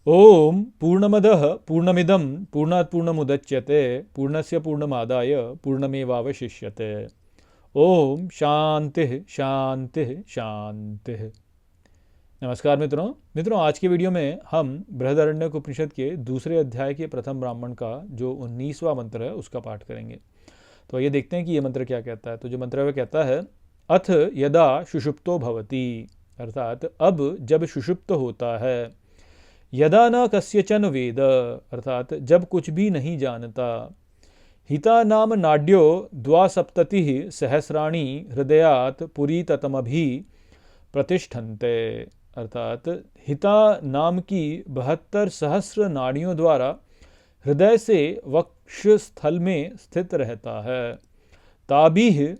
ओम पूर्णमदः पूर्णमिदं पूर्णात् पूर्णमुदच्यते पूर्णस्य पूर्णमादाय पूर्णमेवावशिष्यते। ओम शांति शांति शांति। नमस्कार मित्रों। आज के वीडियो में हम बृहदारण्यक उपनिषद के दूसरे अध्याय के प्रथम ब्राह्मण का जो 19वां मंत्र है उसका पाठ करेंगे। तो ये देखते हैं कि ये मंत्र क्या कहता है। तो जो मंत्र है वह कहता है, अथ यदा सुषुप्तो भवति, अर्थात अब जब सुषुप्त होता है, यदा न कस्यचन वेद, अर्थात जब कुछ भी नहीं जानता, हिता नाम नाड्यो द्वासप्ततिः सहस्राणि हृदयात् पुरीततमभि प्रतिष्ठन्ते, अर्थात हिता नाम की 72 सहस्र नाड़ियों द्वारा हृदय से वक्षस्थल में स्थित रहता है। ताभिः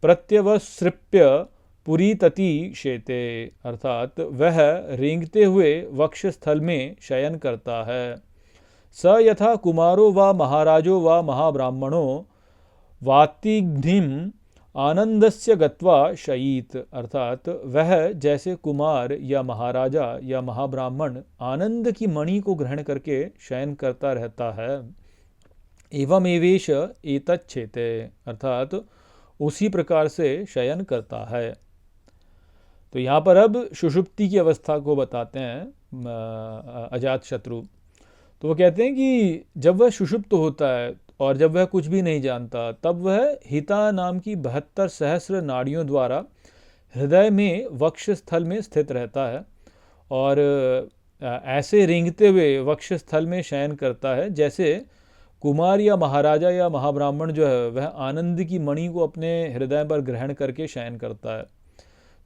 प्रत्यवसृप्य पुरीतति शेते, अर्थात वह रेंगते हुए वक्षस्थल में शयन करता है। स यथा कुमारो व महाराजो व महाब्राह्मणो वातिघ्निम आनंदस्य गत्वा शयीत, अर्थात वह जैसे कुमार या महाराजा या महाब्राह्मण आनंद की मणि को ग्रहण करके शयन करता रहता है। एवं एवेश एतच्छेते, अर्थात उसी प्रकार से शयन करता है। तो यहाँ पर अब सुषुप्ति की अवस्था को बताते हैं अजातशत्रु। तो वो कहते हैं कि जब वह सुषुप्त होता है और जब वह कुछ भी नहीं जानता, तब वह हिता नाम की 72 सहस्र नाड़ियों द्वारा हृदय में वक्षस्थल में स्थित रहता है और ऐसे रेंगते हुए वक्षस्थल में शयन करता है जैसे कुमार या महाराजा या महाब्राह्मण जो है वह आनंद की मणि को अपने हृदय पर ग्रहण करके शयन करता है।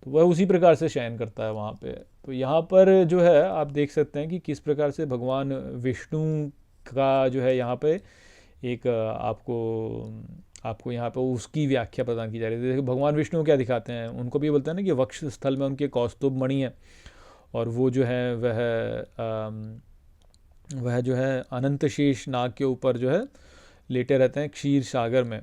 तो वह उसी प्रकार से शयन करता है वहाँ पे। तो यहाँ पर जो है आप देख सकते हैं कि किस प्रकार से भगवान विष्णु का जो है यहाँ पे एक आपको यहाँ पे उसकी व्याख्या प्रदान की जा रही है। देखिए भगवान विष्णु क्या दिखाते हैं, उनको भी बोलते हैं ना कि वक्ष स्थल में उनके कौस्तुभ मणि है और वो जो है वह जो है अनंत शेष नाग के ऊपर जो है लेटे रहते हैं क्षीर सागर में।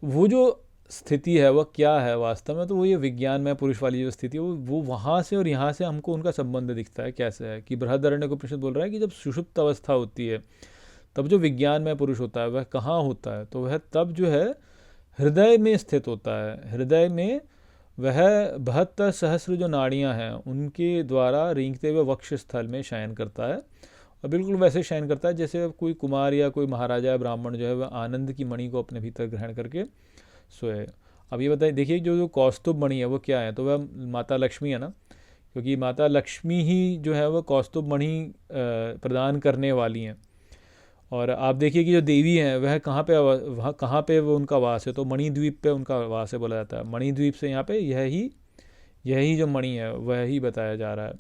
वो जो स्थिति है वह क्या है वास्तव में, तो वो ये विज्ञान में पुरुष वाली जो स्थिति है वो वहाँ से और यहाँ से हमको उनका संबंध दिखता है। कैसे है कि बृहदारण्यक उपनिषद बोल रहा है कि जब सुषुप्त अवस्था होती है तब जो विज्ञान में पुरुष होता है वह कहाँ होता है, तो वह तब जो है हृदय में स्थित होता है। हृदय में वह 72 सहस्र जो नाड़ियाँ हैं उनके द्वारा रेंगते हुए वक्ष स्थल में शयन करता है और बिल्कुल वैसे शयन करता है जैसे कोई कुमार या कोई महाराजा या ब्राह्मण जो है वह आनंद की मणि को अपने भीतर ग्रहण करके सोए। अब ये बताइए, देखिए जो कौस्तुभ मणि है वो क्या है, तो वह माता लक्ष्मी है ना, क्योंकि माता लक्ष्मी ही जो है वह कौस्तुभ मणि प्रदान करने वाली हैं। और आप देखिए कि जो देवी हैं वह कहाँ पे वो उनका वास है, तो मणिद्वीप पे उनका वास है बोला जाता है। मणिद्वीप से यहाँ पे यही जो मणि है वह ही बताया जा रहा है।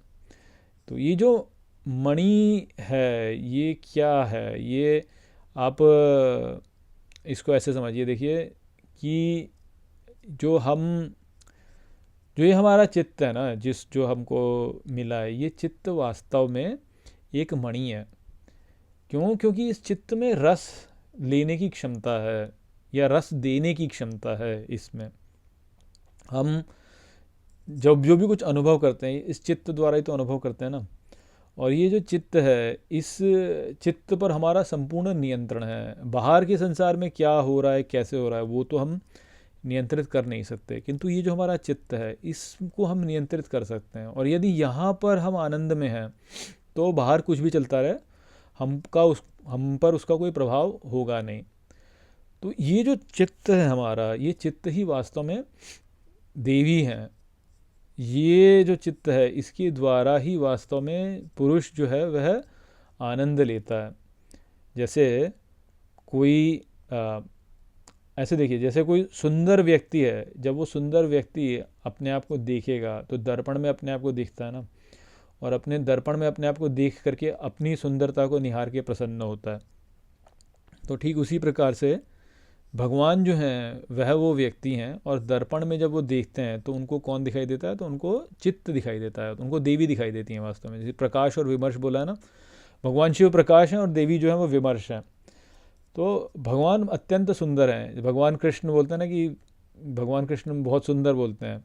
तो ये जो मणि है ये क्या है, ये आप इसको ऐसे समझिए। देखिए कि जो ये हमारा चित्त है ना, जो हमको मिला है, ये चित्त वास्तव में एक मणि है। क्यों? क्योंकि इस चित्त में रस लेने की क्षमता है या रस देने की क्षमता है। इसमें हम जब जो भी कुछ अनुभव करते हैं इस चित्त द्वारा ही तो अनुभव करते हैं ना। और ये जो चित्त है, इस चित्त पर हमारा संपूर्ण नियंत्रण है। बाहर के संसार में क्या हो रहा है, कैसे हो रहा है, वो तो हम नियंत्रित कर नहीं सकते, किंतु ये जो हमारा चित्त है इसको हम नियंत्रित कर सकते हैं। और यदि यहाँ पर हम आनंद में हैं तो बाहर कुछ भी चलता रहे हम पर उसका कोई प्रभाव होगा नहीं। तो ये जो चित्त है हमारा, ये चित्त ही वास्तव में देवी हैं। ये जो चित्त है इसके द्वारा ही वास्तव में पुरुष जो है वह आनंद लेता है। जैसे कोई ऐसे देखिए, जैसे कोई सुंदर व्यक्ति है, जब वो सुंदर व्यक्ति अपने आप को देखेगा तो दर्पण में अपने आप को देखता है ना, और अपने दर्पण में अपने आप को देख करके अपनी सुंदरता को निहार के प्रसन्न होता है। तो ठीक उसी प्रकार से भगवान जो हैं वह वो व्यक्ति हैं और दर्पण में जब वो देखते हैं तो उनको कौन दिखाई देता है, तो उनको चित्त दिखाई देता है, तो उनको देवी दिखाई देती हैं वास्तव में। जैसे प्रकाश और विमर्श बोला है ना, भगवान शिव प्रकाश हैं और देवी जो है वो विमर्श हैं। तो भगवान अत्यंत सुंदर हैं। भगवान कृष्ण बोलते हैं ना कि भगवान कृष्ण बहुत सुंदर बोलते हैं,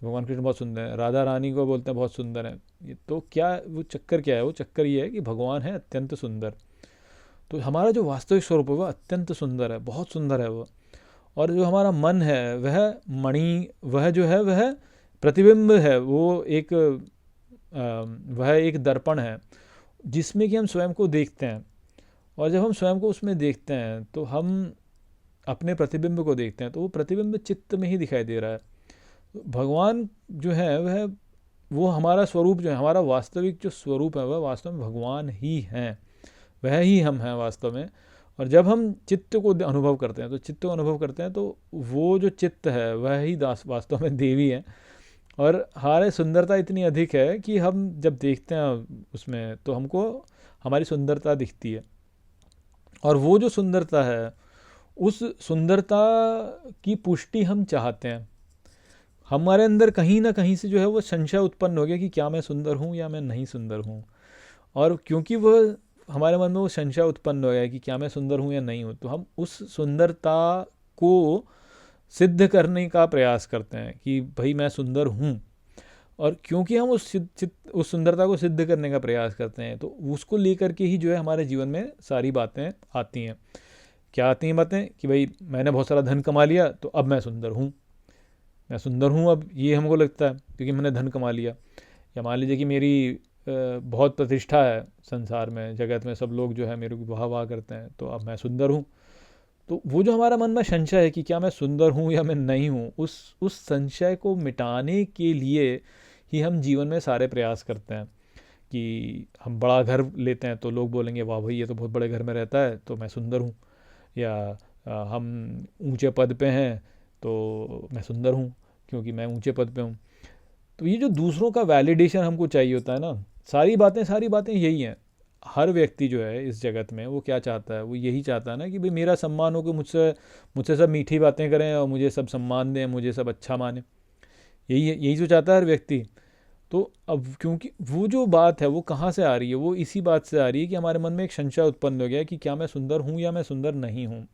भगवान कृष्ण बहुत सुंदर है, राधा रानी को बोलते हैं बहुत सुंदर है। ये तो क्या वो चक्कर क्या है? वो चक्कर ये है कि भगवान है अत्यंत सुंदर। तो हमारा जो वास्तविक स्वरूप है वह अत्यंत सुंदर है, बहुत सुंदर है वो। और जो हमारा मन है वह मणि, वह जो है वह प्रतिबिंब है, वो एक वह एक दर्पण है जिसमें कि हम स्वयं को देखते हैं। और जब हम स्वयं को उसमें देखते हैं तो हम अपने प्रतिबिंब को देखते हैं, तो वो प्रतिबिंब चित्त में ही दिखाई दे रहा है। भगवान जो है वह, वो हमारा स्वरूप जो है, हमारा वास्तविक जो स्वरूप है वह वास्तव में भगवान ही हैं, वह ही हम हैं वास्तव में। और जब हम चित्त को अनुभव करते हैं, तो चित्त को अनुभव करते हैं तो वो जो चित्त है वह ही वास्तव में देवी है। और हमारे सुंदरता इतनी अधिक है कि हम जब देखते हैं उसमें तो हमको हमारी सुंदरता दिखती है। और वो जो सुंदरता है, उस सुंदरता की पुष्टि हम चाहते हैं। हमारे अंदर कहीं ना कहीं से जो है वो संशय उत्पन्न हो गया कि क्या मैं सुंदर हूँ या मैं नहीं सुंदर हूँ। और क्योंकि वह हमारे मन में वो संशय उत्पन्न हो गया कि क्या मैं सुंदर हूँ या नहीं हूँ, तो हम उस सुंदरता को सिद्ध करने का प्रयास करते हैं कि भाई मैं सुंदर हूँ। और क्योंकि हम उस सुंदरता को सिद्ध करने का प्रयास करते हैं, तो उसको लेकर के ही जो है हमारे जीवन में सारी बातें आती हैं। क्या आती हैं बातें? कि भाई मैंने बहुत सारा धन कमा लिया तो अब मैं सुंदर हूँ, मैं सुंदर हूँ अब, ये हमको लगता है क्योंकि मैंने धन कमा लिया। या मान लीजिए कि मेरी बहुत प्रतिष्ठा है संसार में, जगत में सब लोग जो है मेरे को वाह वाह करते हैं, तो अब मैं सुंदर हूँ। तो वो जो हमारा मन में संशय है कि क्या मैं सुंदर हूँ या मैं नहीं हूँ, उस संशय को मिटाने के लिए ही हम जीवन में सारे प्रयास करते हैं। कि हम बड़ा घर लेते हैं तो लोग बोलेंगे वाह भाई ये तो बहुत बड़े घर में रहता है तो मैं सुंदर हूँ। या हम ऊंचे पद पे हैं तो मैं सुंदर हूँ क्योंकि मैं ऊंचे पद पे हूँ। तो ये जो दूसरों का वैलिडेशन हमको चाहिए होता है ना, सारी बातें यही हैं। हर व्यक्ति जो है इस जगत में वो क्या चाहता है? वो यही चाहता है ना कि भाई मेरा सम्मान हो, कि मुझसे सब मीठी बातें करें और मुझे सब सम्मान दें, मुझे सब अच्छा माने। यही जो चाहता है हर व्यक्ति। तो अब क्योंकि वो जो बात है वो कहाँ से आ रही है? वो इसी बात से आ रही है कि हमारे मन में एक संशय उत्पन्न हो गया है कि क्या मैं सुंदर हूँ या मैं सुंदर नहीं हूँ।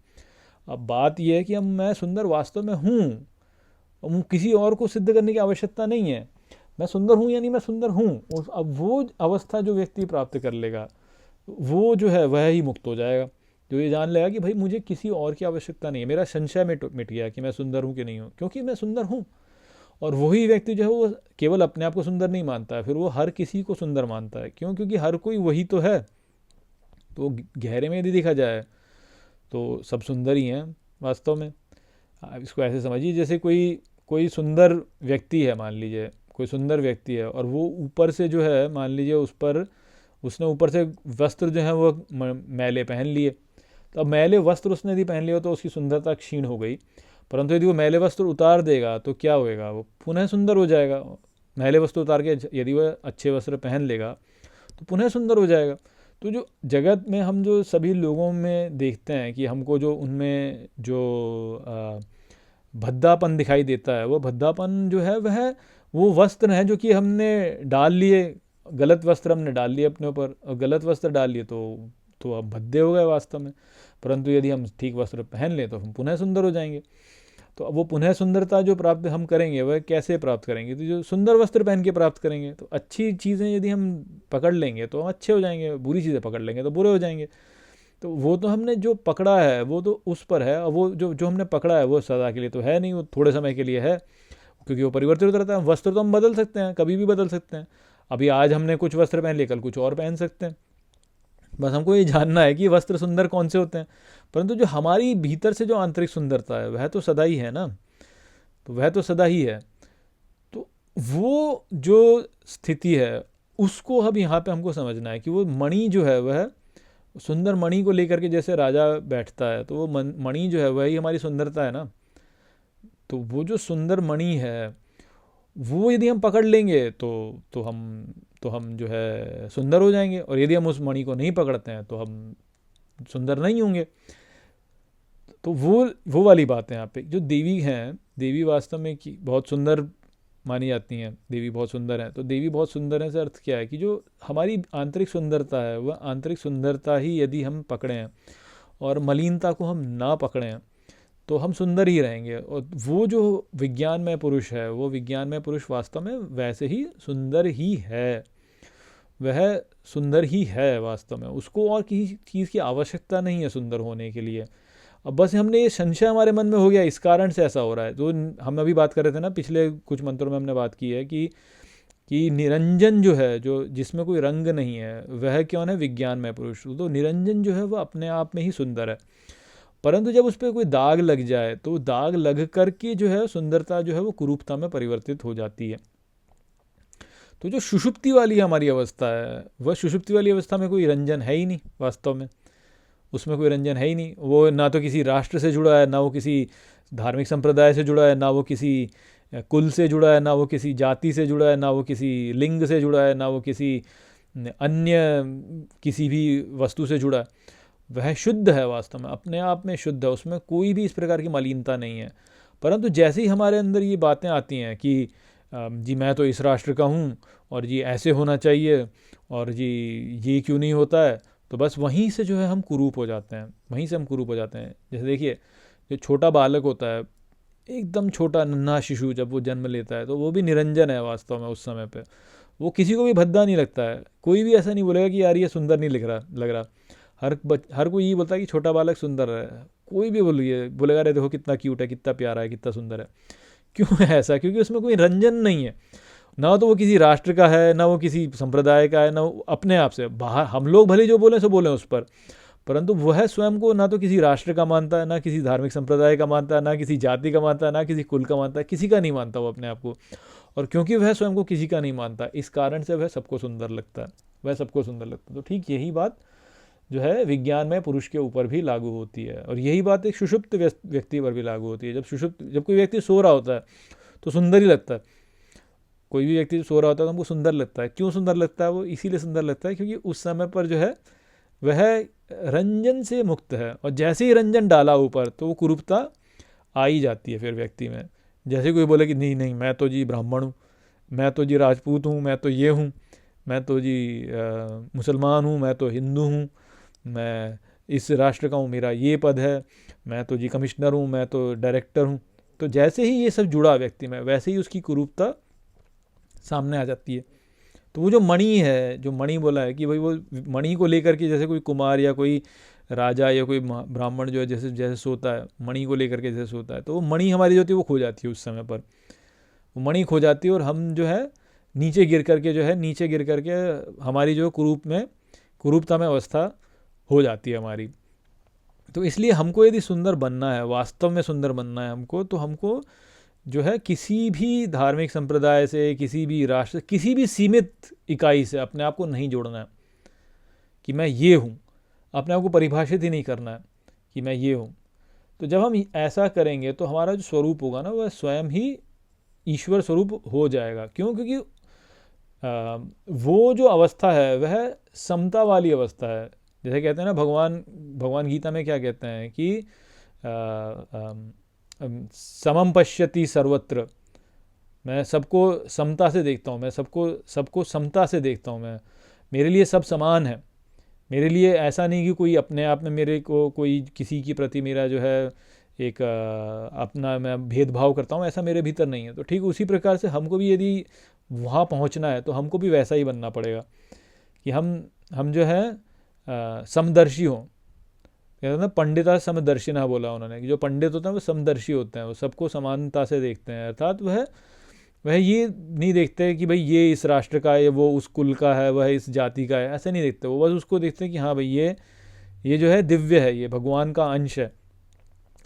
अब बात यह है कि अब मैं सुंदर वास्तव में हूँ, किसी और को सिद्ध करने की आवश्यकता नहीं है। मैं सुंदर हूँ यानी मैं सुंदर हूँ। अब वो अवस्था जो व्यक्ति प्राप्त कर लेगा वो जो है वह ही मुक्त हो जाएगा, जो ये जान लेगा कि भाई मुझे किसी और की आवश्यकता नहीं है, मेरा संशय मिट गया कि मैं सुंदर हूँ कि नहीं हूँ, क्योंकि मैं सुंदर हूँ। और वही व्यक्ति जो है वो केवल अपने आप को सुंदर नहीं मानता है, फिर वो हर किसी को सुंदर मानता है। क्यों? क्योंकि हर कोई वही तो है। तो गहरे में यदि देखा जाए तो सब सुंदर ही हैं वास्तव में। आप इसको ऐसे समझिए जैसे कोई सुंदर व्यक्ति है, मान लीजिए कोई सुंदर व्यक्ति है और वो ऊपर से जो है मान लीजिए उसने ऊपर से वस्त्र जो है वो मैले पहन लिए। तो अब मैले वस्त्र उसने यदि पहन लिया तो उसकी सुंदरता क्षीण हो गई। परंतु यदि वो मैले वस्त्र उतार देगा तो क्या होएगा? वो पुनः सुंदर हो जाएगा। मैले वस्त्र उतार के यदि वह अच्छे वस्त्र पहन लेगा तो पुनः सुंदर हो जाएगा। तो जो जगत में हम जो सभी लोगों में देखते हैं कि हमको जो उनमें जो भद्दापन दिखाई देता है, वो भद्दापन जो है वह वो वस्त्र है जो कि हमने डाल लिए, गलत वस्त्र हमने डाल लिए अपने ऊपर, और गलत वस्त्र डाल लिए तो अब भद्दे हो गए वास्तव में। परंतु यदि हम ठीक वस्त्र पहन लें तो हम पुनः सुंदर हो जाएंगे। तो अब वो पुनः सुंदरता जो प्राप्त हम करेंगे वह कैसे प्राप्त करेंगे? तो जो सुंदर वस्त्र पहन के प्राप्त करेंगे। तो अच्छी चीज़ें यदि हम पकड़ लेंगे तो हम अच्छे हो जाएंगे, बुरी चीज़ें पकड़ लेंगे तो बुरे हो जाएंगे। तो वो तो हमने जो पकड़ा है वो तो उस पर है, और वो जो हमने पकड़ा है वो सदा के लिए तो है नहीं, वो थोड़े समय के लिए है, क्योंकि वो परिवर्तित होता रहता है। वस्त्र तो हम बदल सकते हैं, कभी भी बदल सकते हैं। अभी आज हमने कुछ वस्त्र पहन लिए, कल कुछ और पहन सकते हैं। बस हमको ये जानना है कि वस्त्र सुंदर कौन से होते हैं। परंतु जो हमारी भीतर से जो आंतरिक सुंदरता है वह तो सदा ही है ना, तो वह तो सदा ही है। तो वो जो स्थिति है उसको अब यहाँ पे हमको समझना है कि वो मणि जो है वह सुंदर मणि को लेकर के जैसे राजा बैठता है, तो वो मणि जो है वही हमारी सुंदरता है ना। तो वो जो सुंदर मणि है वो यदि हम पकड़ लेंगे तो हम जो है सुंदर हो जाएंगे, और यदि हम उस मणि को नहीं पकड़ते हैं तो हम सुंदर नहीं होंगे। तो वो वाली बात है यहाँ पे। जो देवी हैं, देवी वास्तव में कि बहुत सुंदर मानी जाती हैं, देवी बहुत सुंदर हैं। तो देवी बहुत सुंदर है से अर्थ क्या है कि जो हमारी आंतरिक सुंदरता है वह आंतरिक सुंदरता ही यदि हम पकड़ें और मलिनता को हम ना पकड़ें तो हम सुंदर ही रहेंगे। और वो जो विज्ञानमय पुरुष है, वो विज्ञानमय पुरुष वास्तव में वैसे ही सुंदर ही है, वह सुंदर ही है वास्तव में, उसको और किसी चीज़ की आवश्यकता नहीं है सुंदर होने के लिए। अब बस हमने ये संशय हमारे मन में हो गया, इस कारण से ऐसा हो रहा है। तो हम अभी बात कर रहे थे ना, पिछले कुछ मंत्रों में हमने बात की है कि निरंजन जो है, जो जिसमें कोई रंग नहीं है, वह कौन है? विज्ञानमय पुरुष। तो निरंजन जो है वह अपने आप में ही सुंदर है, परंतु जब उस पर कोई दाग लग जाए तो दाग लग करके जो है सुंदरता जो है वो कुरूपता में परिवर्तित हो जाती है। तो जो सुषुप्ति वाली हमारी अवस्था है, वह सुषुप्ति वाली अवस्था में कोई रंजन है ही नहीं वास्तव में, उसमें कोई रंजन है ही नहीं। वो ना तो किसी राष्ट्र से जुड़ा है, ना वो किसी धार्मिक संप्रदाय से जुड़ा है, ना वो किसी कुल से जुड़ा है, ना वो किसी जाति से जुड़ा है, ना वो किसी लिंग से जुड़ा है, ना वो किसी अन्य किसी भी वस्तु से जुड़ा है। वह शुद्ध है वास्तव में, अपने आप में शुद्ध है, उसमें कोई भी इस प्रकार की मलिनता नहीं है। परंतु जैसे ही हमारे अंदर ये बातें आती हैं कि जी मैं तो इस राष्ट्र का हूँ और जी ऐसे होना चाहिए और जी ये क्यों नहीं होता है, तो बस वहीं से जो है हम कुरूप हो जाते हैं, वहीं से हम कुरूप हो जाते हैं। जैसे देखिए, जो छोटा बालक होता है, एकदम छोटा नन्हा शिशु, जब वो जन्म लेता है तो वो भी निरंजन है वास्तव में। उस समय पे वो किसी को भी भद्दा नहीं लगता है, कोई भी ऐसा नहीं बोलेगा कि यार ये सुंदर नहीं लग रहा। हर कोई ये बोलता है कि छोटा बालक सुंदर है, कोई भी बोलेगा अरे देखो कितना क्यूट है, कितना प्यारा है, कितना सुंदर है। क्यों है ऐसा? क्योंकि उसमें कोई रंजन नहीं है, ना तो वो किसी राष्ट्र का है, ना वो किसी संप्रदाय का है, ना वो अपने आप से बाहर। हम लोग भले जो बोले सो बोलें उस पर, परंतु वह स्वयं को ना तो किसी राष्ट्र का मानता है, ना किसी धार्मिक संप्रदाय का मानता है, ना किसी जाति का मानता है, ना किसी कुल का मानता है, किसी का नहीं मानता वो अपने आप को। और क्योंकि वह स्वयं को किसी का नहीं मानता, इस कारण से वह सबको सुंदर लगता है, वह सबको सुंदर लगता है। तो ठीक यही बात जो है विज्ञान में पुरुष के ऊपर भी लागू होती है, और यही बात एक सुषुप्त व्यक्ति पर भी लागू होती है। जब कोई व्यक्ति सो रहा होता है तो सुंदर ही लगता है। कोई भी व्यक्ति सो रहा होता है तो हमको सुंदर लगता है। क्यों सुंदर लगता है? वो इसीलिए सुंदर लगता है क्योंकि उस समय पर जो है वह रंजन से मुक्त है, और जैसे ही रंजन डाला ऊपर तो वो कुरूपता आ ही जाती है फिर व्यक्ति में। जैसे कोई बोले कि नहीं नहीं, मैं तो जी ब्राह्मण हूँ, मैं तो जी राजपूत हूँ, मैं तो ये हूँ, मैं तो जी मुसलमान हूँ, मैं तो हिंदू हूँ, मैं इस राष्ट्र का हूँ, मेरा ये पद है, मैं तो जी कमिश्नर हूँ, मैं तो डायरेक्टर हूँ। तो जैसे ही ये सब जुड़ा व्यक्ति में, वैसे ही उसकी कुरूपता सामने आ जाती है। तो वो जो मणि है, जो मणि बोला है कि भाई वो मणि को लेकर के, जैसे कोई कुमार या कोई राजा या कोई ब्राह्मण जो है जैसे जैसे सोता है, मणि को लेकर के जैसे सोता है, तो वो मणि हमारी जो होती है वो खो जाती है उस समय पर, वो मणि खो जाती है, और हम जो है नीचे गिर करके हमारी जो कुरूपता में अवस्था हो जाती है हमारी। तो इसलिए हमको यदि सुंदर बनना है, वास्तव में सुंदर बनना है हमको, तो हमको जो है किसी भी धार्मिक संप्रदाय से, किसी भी राष्ट्र, किसी भी सीमित इकाई से अपने आप को नहीं जोड़ना है कि मैं ये हूँ। अपने आप को परिभाषित ही नहीं करना है कि मैं ये हूँ। तो जब हम ऐसा करेंगे तो हमारा जो स्वरूप होगा ना, वह स्वयं ही ईश्वर स्वरूप हो जाएगा। क्यों? क्योंकि वो जो अवस्था है वह समता वाली अवस्था है। जैसे कहते हैं ना, भगवान गीता में क्या कहते हैं कि समम पश्यति सर्वत्र, मैं सबको समता से देखता हूँ, मैं सबको समता से देखता हूँ, मैं, मेरे लिए सब समान है। मेरे लिए ऐसा नहीं कि कोई अपने आप में मेरे को कोई किसी के प्रति मेरा जो है एक अपना मैं भेदभाव करता हूँ, ऐसा मेरे भीतर नहीं है। तो ठीक उसी प्रकार से हमको भी यदि वहाँ पहुँचना है तो हमको भी वैसा ही बनना पड़ेगा कि हम जो है समदर्शी हों। कहते हैं ना, पंडिता समदर्शिना बोला उन्होंने, कि जो पंडित होते हैं वो समदर्शी होते हैं, वो सबको समानता से देखते हैं। अर्थात वह ये नहीं देखते कि भाई ये इस राष्ट्र का है, वो उस कुल का है, वह इस जाति का है, ऐसे नहीं देखते। वो बस उसको देखते हैं कि हाँ भाई ये जो है दिव्य है, ये भगवान का अंश है।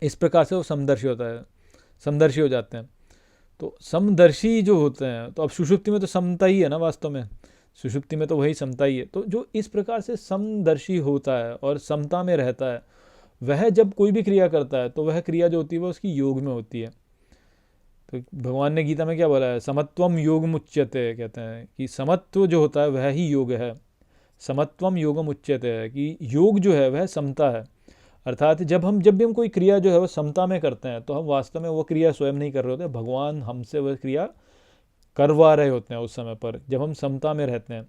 इस प्रकार से वो समदर्शी हो जाते हैं। तो समदर्शी जो होते हैं, तो अब सुषुप्ति में तो समता ही है ना, वास्तव में सुषुप्ति में तो वही समता ही है। तो जो इस प्रकार से समदर्शी होता है और समता में रहता है, वह जब कोई भी क्रिया करता है तो वह क्रिया जो होती है वह उसकी योग में होती है। तो भगवान ने गीता में क्या बोला है? समत्वम योगम उच्यते, कहते हैं कि समत्व जो होता है वह ही योग है। समत्वम योगम उच्यते है कि योग जो है वह समता है। अर्थात जब भी हम कोई क्रिया जो है वो समता में करते हैं, तो हम वास्तव में वो क्रिया स्वयं नहीं कर रहे होते, भगवान हमसे वह क्रिया करवा रहे होते हैं उस समय पर, जब हम समता में रहते हैं।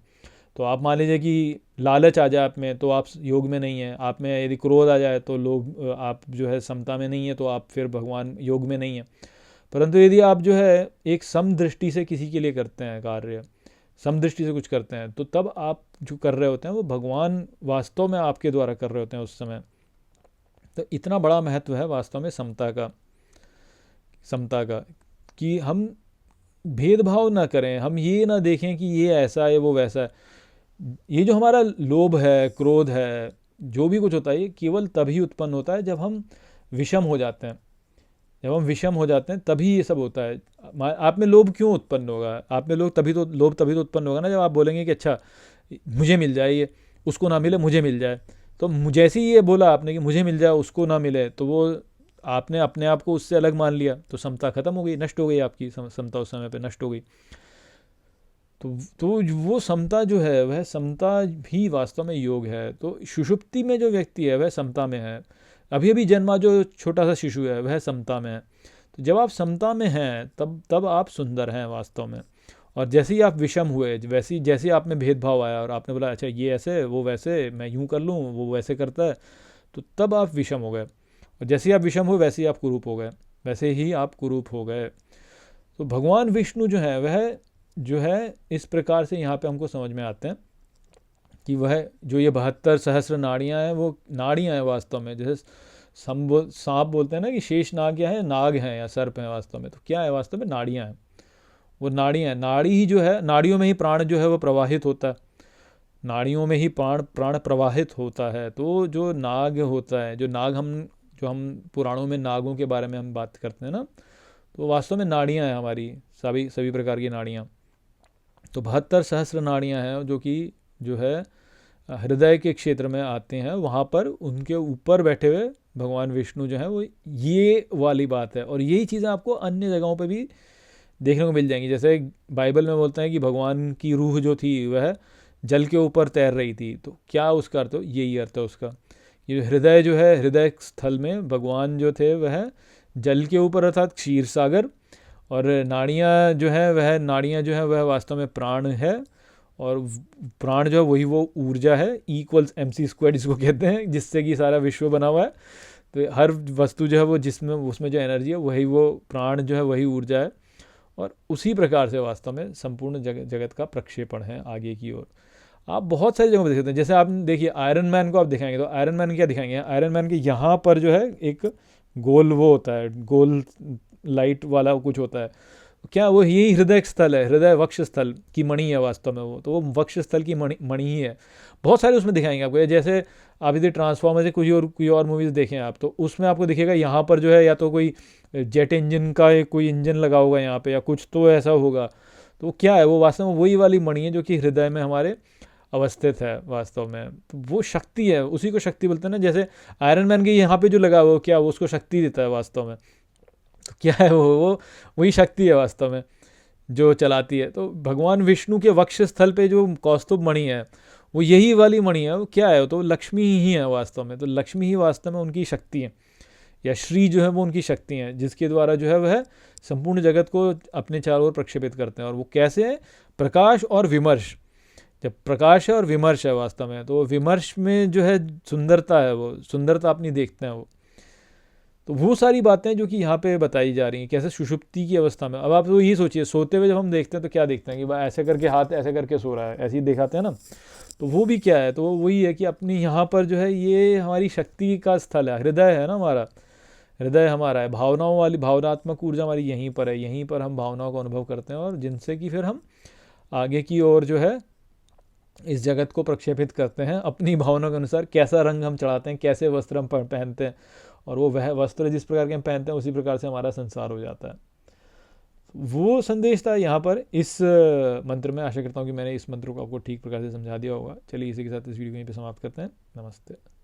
तो आप मान लीजिए कि लालच आ जाए आप में तो आप योग में नहीं है, आप में यदि क्रोध आ जाए तो लोग आप जो है समता में नहीं है, तो आप फिर भगवान योग में नहीं है। परंतु यदि आप जो है एक समदृष्टि से किसी के लिए करते हैं कार्य, समदृष्टि से कुछ करते हैं, तो तब आप जो कर रहे होते हैं वो भगवान वास्तव में आपके द्वारा कर रहे होते हैं उस समय। तो इतना बड़ा महत्व है वास्तव में समता का कि हम भेदभाव ना करें, हम ये ना देखें कि ये ऐसा है वो वैसा है। ये जो हमारा लोभ है, क्रोध है, जो भी कुछ होता है, ये केवल तभी उत्पन्न होता है जब हम विषम हो जाते हैं। जब हम विषम हो जाते हैं तभी ये सब होता है। आप में लोभ क्यों उत्पन्न होगा? आप में लोभ तभी तो उत्पन्न होगा ना जब आप बोलेंगे कि अच्छा मुझे मिल जाए ये, उसको ना मिले मुझे मिल जाए। तो जैसे ही ये बोला आपने कि मुझे मिल जाए उसको ना मिले, तो वो आपने अपने आप को उससे अलग मान लिया, तो समता खत्म हो गई, नष्ट हो गई, आपकी समता उस समय पे नष्ट हो गई। तो वो समता जो है वह समता भी वास्तव में योग है। तो सुषुप्ति में जो व्यक्ति है वह समता में है। अभी अभी जन्मा जो छोटा सा शिशु है वह समता में है। तो जब आप समता में हैं तब आप सुंदर हैं वास्तव में। और जैसे ही आप विषम हुए, वैसे जैसे आप में भेदभाव आया और आपने बोला अच्छा ये ऐसे वो वैसे, मैं यूँ कर लूँ वो वैसे करता है, तो तब आप विषम हो गए। और जैसे ही आप विषम हुए वैसे ही आप कुरूप हो गए, वैसे ही आप कुरूप हो गए। तो भगवान विष्णु जो है वह जो है इस प्रकार से यहाँ पे हमको समझ में आते हैं कि वह जो ये 72 सहस्र नाड़ियाँ हैं वो नाड़ियाँ हैं वास्तव में। जैसे सांप बोलते हैं ना कि शेष नाग या है, नाग हैं या सर्प हैं, वास्तव में तो क्या है? वास्तव में नाड़ियाँ हैं। वो नाड़ियाँ हैं, नाड़ी ही जो है, नाड़ियों में ही प्राण जो है वो प्रवाहित होता है, नाड़ियों में ही प्राण प्रवाहित होता है। तो जो नाग होता है, जो हम पुराणों में नागों के बारे में हम बात करते हैं ना, तो वास्तव में नाड़ियाँ हैं हमारी, सभी प्रकार की नाड़ियाँ। तो 72 सहस्र नाड़ियाँ हैं जो कि जो है हृदय के क्षेत्र में आते हैं। वहाँ पर उनके ऊपर बैठे हुए भगवान विष्णु जो है वो, ये वाली बात है। और यही चीज़ें आपको अन्य जगहों पे भी देखने को मिल जाएंगी। जैसे बाइबल में बोलते हैं कि भगवान की रूह जो थी वह जल के ऊपर तैर रही थी। तो क्या उसका अर्थ हो? यही अर्थ है उसका। ये हृदय जो है, हृदय स्थल में भगवान जो थे वह जल के ऊपर अर्थात क्षीर सागर, और नाड़ियाँ जो है वह वास्तव में प्राण है। और प्राण जो है वही वो ऊर्जा है, E=mc² इसको कहते हैं, जिससे कि सारा विश्व बना हुआ है। तो हर वस्तु जो है वो जिसमें उसमें जो एनर्जी है वही वो प्राण जो है वही ऊर्जा है। और उसी प्रकार से वास्तव में संपूर्ण जगत का प्रक्षेपण है आगे की ओर। आप बहुत सारी जगहों पर देख सकते हैं। जैसे आप देखिए आयरन मैन को आप दिखाएंगे, तो आयरन मैन क्या दिखाएंगे? आयरन मैन के यहाँ पर जो है एक गोल वो होता है, गोल लाइट वाला कुछ होता है। क्या वो यही हृदय स्थल है, हृदय वक्ष स्थल की मणि है वास्तव में वो। तो वो वक्ष स्थल की मणि ही है। बहुत सारे उसमें दिखाएंगे आपको। जैसे आप यदि ट्रांसफॉर्मर से कोई और मूवीज़ देखें आप, तो उसमें आपको दिखेगा यहाँ पर जो है या तो कोई जेट इंजन का कोई इंजन लगा होगा यहाँ पे, या कुछ तो ऐसा होगा। तो क्या है वो? वास्तव में वही वाली मणि है जो कि हृदय में हमारे अवस्थित है वास्तव में। तो वो शक्ति है, उसी को शक्ति बोलते हैं ना। जैसे आयरन मैन के यहाँ पे जो लगा वो क्या, वो उसको शक्ति देता है वास्तव में। तो क्या है वो वही शक्ति है वास्तव में जो चलाती है। तो भगवान विष्णु के वक्ष स्थल पे जो कौस्तुभ मणि है वो यही वाली मणि है। वो क्या है? तो लक्ष्मी ही है वास्तव में। तो लक्ष्मी ही वास्तव में उनकी शक्ति है, या श्री जो है वो उनकी शक्ति है, जिसके द्वारा जो है वह संपूर्ण जगत को अपने चारों ओर प्रक्षेपित करते हैं। और वो कैसे है? प्रकाश और विमर्श। जब प्रकाश है और विमर्श है वास्तव में, तो विमर्श में जो है सुंदरता है, वो सुंदरता अपनी देखते हैं वो। तो वो सारी बातें जो कि यहाँ पे बताई जा रही हैं, कैसे सुषुप्ति की अवस्था में। अब आप तो ये सोचिए, सोते हुए जब हम देखते हैं तो क्या देखते हैं कि भाई ऐसे करके हाथ ऐसे करके सो रहा है, ऐसे ही दिखाते हैं ना। तो वो भी क्या है? तो वही है कि अपनी यहाँ पर जो है ये हमारी शक्ति का स्थल है, हृदय है ना हमारा, हृदय हमारा है। भावनाओं वाली भावनात्मक ऊर्जा हमारी यहीं पर है, यहीं पर हम भावनाओं को अनुभव करते हैं, और जिनसे कि फिर हम आगे की ओर जो है इस जगत को प्रक्षेपित करते हैं अपनी भावनाओं के अनुसार। कैसा रंग हम चढ़ाते हैं, कैसे वस्त्र हम पहनते हैं, और वो वह वस्त्र जिस प्रकार के हम पहनते हैं उसी प्रकार से हमारा संसार हो जाता है। वो संदेश था यहाँ पर इस मंत्र में। आशा करता हूँ कि मैंने इस मंत्र को आपको ठीक प्रकार से समझा दिया होगा। चलिए इसी के साथ इस वीडियो को यहीं पे समाप्त करते हैं। नमस्ते।